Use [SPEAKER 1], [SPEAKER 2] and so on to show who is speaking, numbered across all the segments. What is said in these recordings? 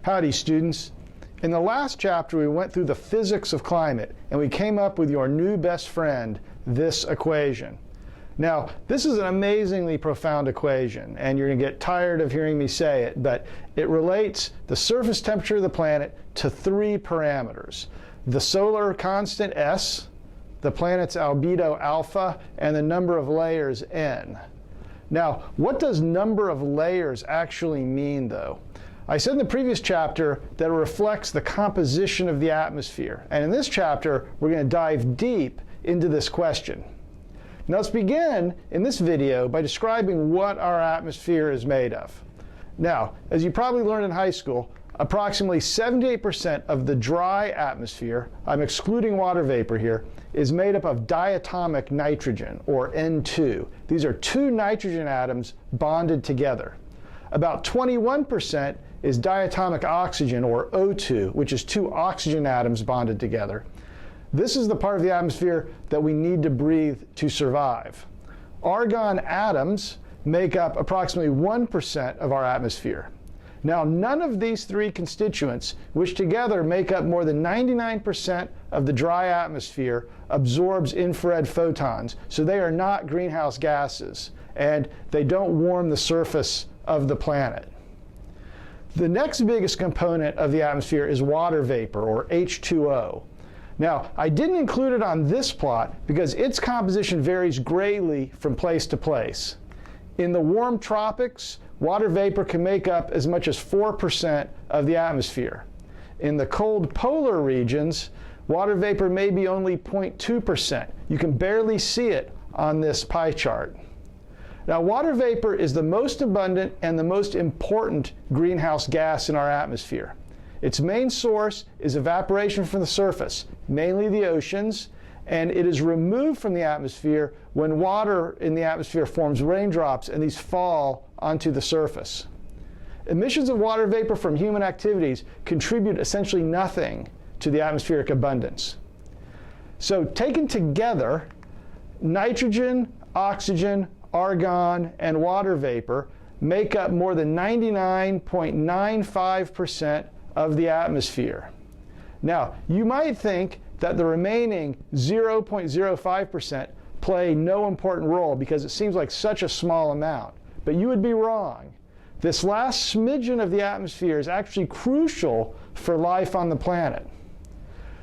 [SPEAKER 1] Howdy, students. In the last chapter, we went through the physics of climate, and we came up with your new best friend, this equation. Now, this is an amazingly profound equation, and you're going to get tired of hearing me say it, but it relates the surface temperature of the planet to three parameters: the solar constant S, the planet's albedo alpha, and the number of layers N. Now, what does number of layers actually mean, though? I said in the previous chapter that it reflects the composition of the atmosphere. And in this chapter, we're going to dive deep into this question. Now let's begin in this video by describing what our atmosphere is made of. Now, as you probably learned in high school, approximately 78% of the dry atmosphere, I'm excluding water vapor here, is made up of diatomic nitrogen, or N2. These are two nitrogen atoms bonded together. About 21% is diatomic oxygen, or O2, which is two oxygen atoms bonded together. This is the part of the atmosphere that we need to breathe to survive. Argon atoms make up approximately 1% of our atmosphere. Now, none of these three constituents, which together make up more than 99% of the dry atmosphere, absorbs infrared photons, so they are not greenhouse gases, and they don't warm the surface of the planet. The next biggest component of the atmosphere is water vapor, or H2O. Now, I didn't include it on this plot because its composition varies greatly from place to place. In the warm tropics, water vapor can make up as much as 4% of the atmosphere. In the cold polar regions, water vapor may be only 0.2%. You can barely see it on this pie chart. Now, water vapor is the most abundant and the most important greenhouse gas in our atmosphere. Its main source is evaporation from the surface, mainly the oceans, and it is removed from the atmosphere when water in the atmosphere forms raindrops and these fall onto the surface. Emissions of water vapor from human activities contribute essentially nothing to the atmospheric abundance. So taken together, nitrogen, oxygen, argon, and water vapor make up more than 99.95% of the atmosphere. Now, you might think that the remaining 0.05% play no important role because it seems like such a small amount, but you would be wrong. This last smidgen of the atmosphere is actually crucial for life on the planet.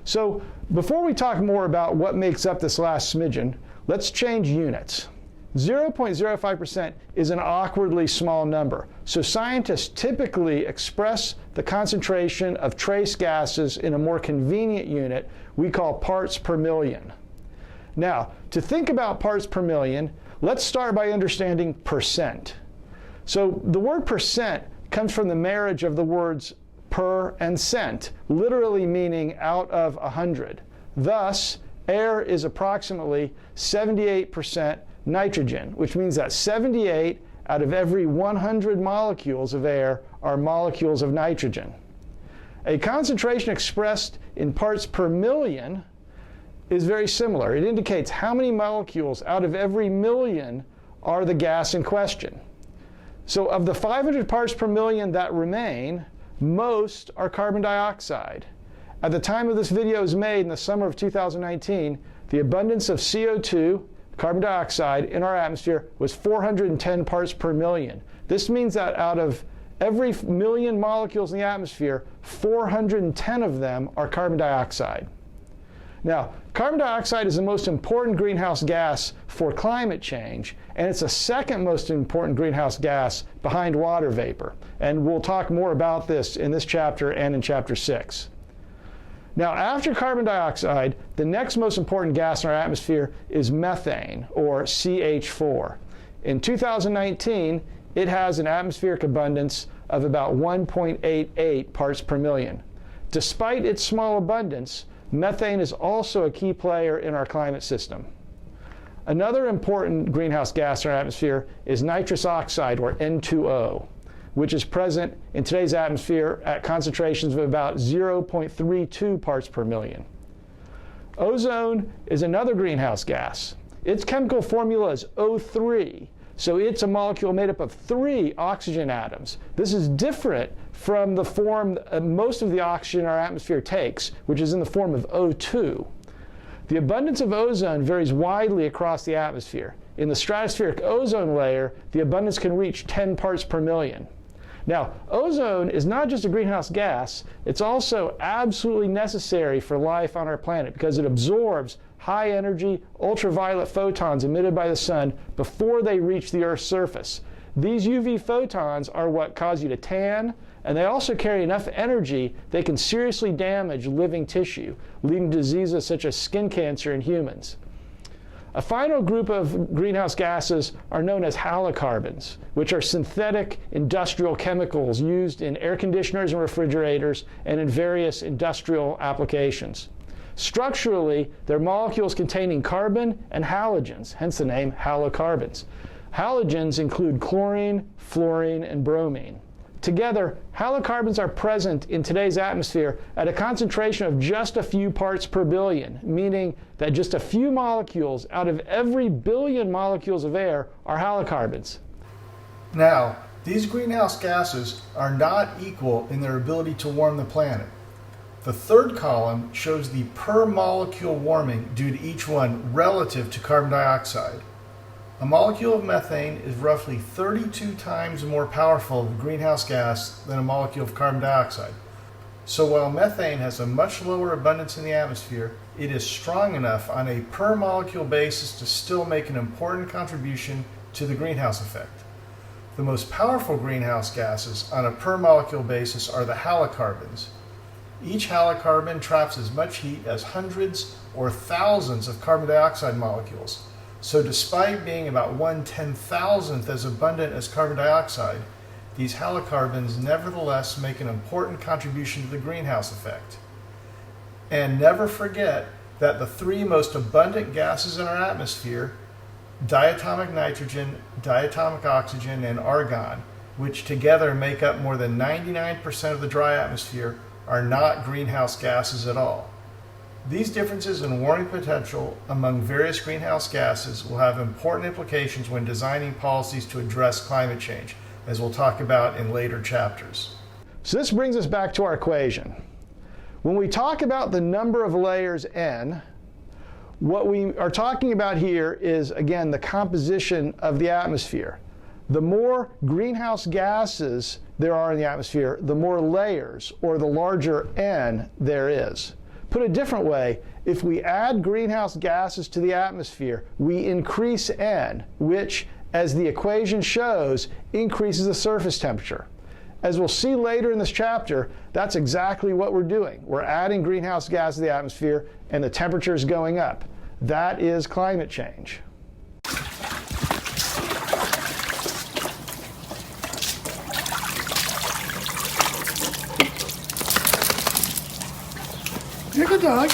[SPEAKER 1] So, before we talk more about what makes up this last smidgen, let's change units. 0.05% is an awkwardly small number, so scientists typically express the concentration of trace gases in a more convenient unit we call parts per million. Now, to think about parts per million, let's start by understanding percent. So the word percent comes from the marriage of the words per and cent, literally meaning out of 100. Thus, air is approximately 78% nitrogen, which means that 78 out of every 100 molecules of air are molecules of nitrogen. A concentration expressed in parts per million is very similar. It indicates how many molecules out of every million are the gas in question. So of the 500 parts per million that remain, most are carbon dioxide. At the time of this video is made in the summer of 2019, the abundance of CO2, carbon dioxide, in our atmosphere was 410 parts per million. This means that out of every million molecules in the atmosphere, 410 of them are carbon dioxide. Now, carbon dioxide is the most important greenhouse gas for climate change, and it's the second most important greenhouse gas behind water vapor. And we'll talk more about this in this chapter and in chapter 6. Now, after carbon dioxide, the next most important gas in our atmosphere is methane, or CH4. In 2019, it has an atmospheric abundance of about 1.88 parts per million. Despite its small abundance, methane is also a key player in our climate system. Another important greenhouse gas in our atmosphere is nitrous oxide, or N2O, which is present in today's atmosphere at concentrations of about 0.32 parts per million. Ozone is another greenhouse gas. Its chemical formula is O3, So it's a molecule made up of 3 oxygen atoms. This is different from the form most of the oxygen our atmosphere takes, which is in the form of O2. The abundance of ozone varies widely across the atmosphere. In the stratospheric ozone layer, the abundance can reach 10 parts per million. Now, ozone is not just a greenhouse gas, it's also absolutely necessary for life on our planet because it absorbs high energy, ultraviolet photons emitted by the sun before they reach the Earth's surface. These UV photons are what cause you to tan, and they also carry enough energy they can seriously damage living tissue, leading to diseases such as skin cancer in humans. A final group of greenhouse gases are known as halocarbons, which are synthetic industrial chemicals used in air conditioners and refrigerators and in various industrial applications. Structurally, they're molecules containing carbon and halogens, hence the name halocarbons. Halogens include chlorine, fluorine, and bromine. Together, halocarbons are present in today's atmosphere at a concentration of just a few parts per billion, meaning that just a few molecules out of every billion molecules of air are halocarbons.
[SPEAKER 2] Now, these greenhouse gases are not equal in their ability to warm the planet. The third column shows the per molecule warming due to each one relative to carbon dioxide. A molecule of methane is roughly 32 times more powerful of a greenhouse gas than a molecule of carbon dioxide. So while methane has a much lower abundance in the atmosphere, it is strong enough on a per molecule basis to still make an important contribution to the greenhouse effect. The most powerful greenhouse gases on a per molecule basis are the halocarbons. Each halocarbon traps as much heat as hundreds or thousands of carbon dioxide molecules. So despite being about 1/10,000th as abundant as carbon dioxide, these halocarbons nevertheless make an important contribution to the greenhouse effect. And never forget that the 3 most abundant gases in our atmosphere, diatomic nitrogen, diatomic oxygen, and argon, which together make up more than 99% of the dry atmosphere, are not greenhouse gases at all. These differences in warming potential among various greenhouse gases will have important implications when designing policies to address climate change, as we'll talk about in later chapters.
[SPEAKER 1] So this brings us back to our equation. When we talk about the number of layers n, what we are talking about here is, again, the composition of the atmosphere. The more greenhouse gases there are in the atmosphere, the more layers, or the larger n there is. Put a different way, if we add greenhouse gases to the atmosphere, we increase n, which, as the equation shows, increases the surface temperature. As we'll see later in this chapter, that's exactly what we're doing. We're adding greenhouse gas to the atmosphere, and the temperature is going up. That is climate change.
[SPEAKER 2] You're a good dog.